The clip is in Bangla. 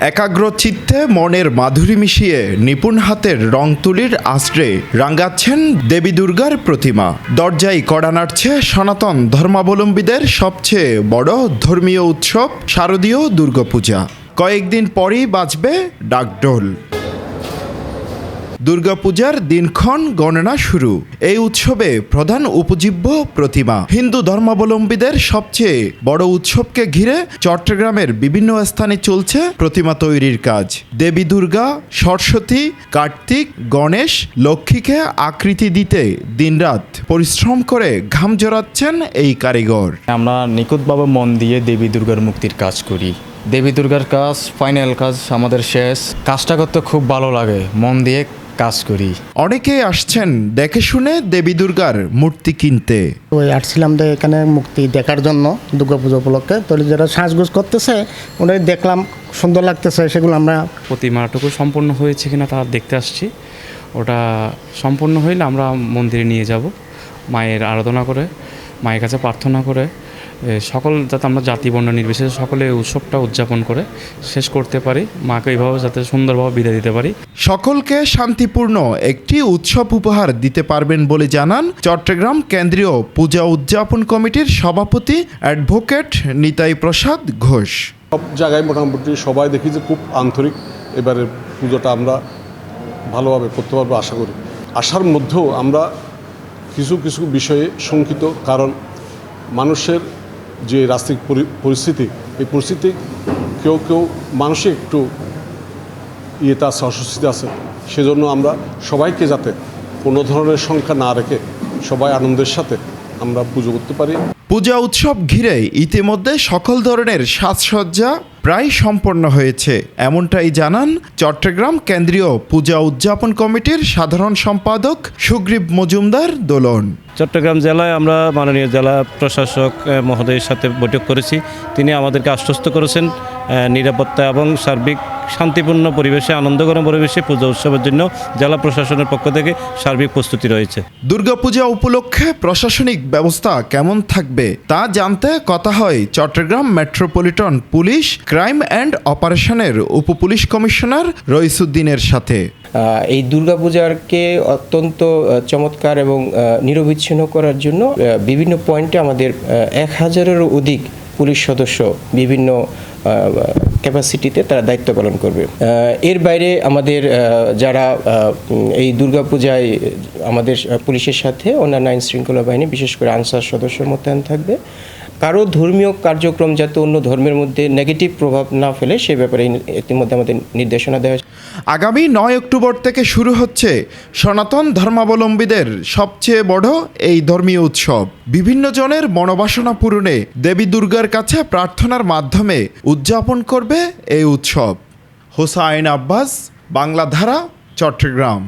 একাগ্র চিত্তে মনের মাধুরী মিশিয়ে নিপুণ হাতের রং তুলির আশ্রে রাঙাচ্ছেন দেবী দুর্গার প্রতিমা। দরজায় কড়া নাড়ছে সনাতন ধর্মাবলম্বীদের সবচেয়ে বড় ধর্মীয় উৎসব শারদীয় দুর্গাপূজা। কয়েকদিন পরই বাজবে ডাকঢোল। দুর্গাপূজার দিনক্ষণ গণনা শুরু। এই উৎসবে প্রধান উপজীব্য প্রতিমা। হিন্দু ধর্মাবলম্বীদের সবচেয়ে বড় উৎসবকে ঘিরে চট্টগ্রামের বিভিন্ন স্থানে চলছে প্রতিমা তৈরির কাজ। দেবী দুর্গা, সরস্বতী, কার্তিক, গণেশ, লক্ষ্মীকে আকৃতি দিতে দিনরাত পরিশ্রম করে ঘাম জড়াচ্ছেন এই কারিগর। আমরা নিখুঁতভাবে মন দিয়ে দেবী দুর্গার মুক্তির কাজ করি। দেবী দুর্গার কাজ ফাইনাল কাজ আমাদের শেষ। কাজটা করতে খুব ভালো লাগে, মন দিয়ে কাজ করি। অনেকেই আসছেন দেখে শুনে দেবী দুর্গার মূর্তি কিনতে। ওই আসছিলাম এখানে মুক্তি দেখার জন্য দুর্গাপুজো উপলক্ষে। তো যারা সাজগোজ করতেছে ওনাই দেখলাম, সুন্দর লাগতেছে, সেগুলো আমরা প্রতিমাটুকু সম্পূর্ণ হয়েছে কিনা তা দেখতে আসছি। ওটা সম্পূর্ণ হইলে আমরা মন্দিরে নিয়ে যাব, মায়ের আরাধনা করে, মায়ের কাছে প্রার্থনা করে সকল যাতে আমরা জাতি বর্ণ নির্বিশেষে সকলে উৎসবটা উদযাপন করে শেষ করতে পারি, মাকে এইভাবে যাতে সুন্দরভাবে বিদায় দিতে পারি। সকলকে শান্তিপূর্ণ একটি উৎসব উপহার দিতে পারবেন বলে জানান চট্টগ্রাম কেন্দ্রীয় পূজা উদযাপন কমিটির সভাপতি অ্যাডভোকেট নিতাই প্রসাদ ঘোষ। সব জায়গায় মোটামুটি সবাই দেখি যে খুব আন্তরিক। এবারে পুজোটা আমরা ভালোভাবে করতে পারবো আশা করি। আশার মধ্যেও আমরা কিছু কিছু বিষয়ে শঙ্কিত, কারণ মানুষের যে রাস্তার পরিস্থিতি, এই পরিস্থিতি কেউ মানসিক একটু ইয়েতে আছে, অস্বস্তিতে আছে। সেজন্য আমরা সবাইকে যাতে কোনো ধরনের সংখ্যা না রেখে সবাই আনন্দের সাথে আমরা পুজো করতে পারি। পূজা উৎসব ঘিরে ইতিমধ্যে সকল ধরনের সাজসজ্জা প্রায় সম্পন্ন হয়েছে, এমনটাই জানান চট্টগ্রাম কেন্দ্রীয় পূজা উদযাপন কমিটির সাধারণ সম্পাদক সুগ্রীব মজুমদার দোলন। চট্টগ্রাম জেলায় আমরা মাননীয় জেলা প্রশাসক মহোদয়ের সাথে বৈঠক করেছি। তিনি আমাদেরকে আশ্বস্ত করেছেন নিরাপত্তা এবং সার্বিক শান্তিপূর্ণ পরিবেশে, আনন্দঘন পরিবেশে পূজা উৎসবের জন্য জেলা প্রশাসনের পক্ষ থেকে সার্বিক প্রস্তুতি রয়েছে। দুর্গাপূজা উপলক্ষে প্রশাসনিক ব্যবস্থা কেমন থাকবে তা জানতে কথা হয় Chattogram metropolitan police crime and অপারেশনের উপপুলিশ কমিশনার রইসুদ্দিনের সাথে। এই দুর্গাপূজাকে অত্যন্ত চমৎকার এবং নিরবিচ্ছিন্ন করার জন্য বিভিন্ন পয়েন্টে আমাদের 1000-এরও অধিক পুলিশ সদস্য বিভিন্ন ক্যাপাসিটিতে তারা দায়িত্ব পালন করবে। এর বাইরে আমাদের যারা এই দুর্গাপূজায় আমাদের পুলিশের সাথে অন্যান্য আইন শৃঙ্খলা বাহিনী, বিশেষ করে আনসার সদস্য মোতায়েন থাকবে। কারো ধর্মীয় কার্যক্রম যাতে অন্য ধর্মের মধ্যে নেগেটিভ প্রভাব না ফেলে সে ব্যাপারে ইতিমধ্যে আমাদের নির্দেশনা দেওয়া হয়েছে। আগামী 9 অক্টোবর থেকে শুরু হচ্ছে সনাতন ধর্মাবলম্বীদের সবচেয়ে বড় এই ধর্মীয় উৎসব। বিভিন্ন জনের মনোবাসনা পূরণে দেবী দুর্গার কাছে প্রার্থনার মাধ্যমে উদযাপন করবে এই উৎসব। হোসাইন আব্বাস, বাংলাধারা, চট্টগ্রাম।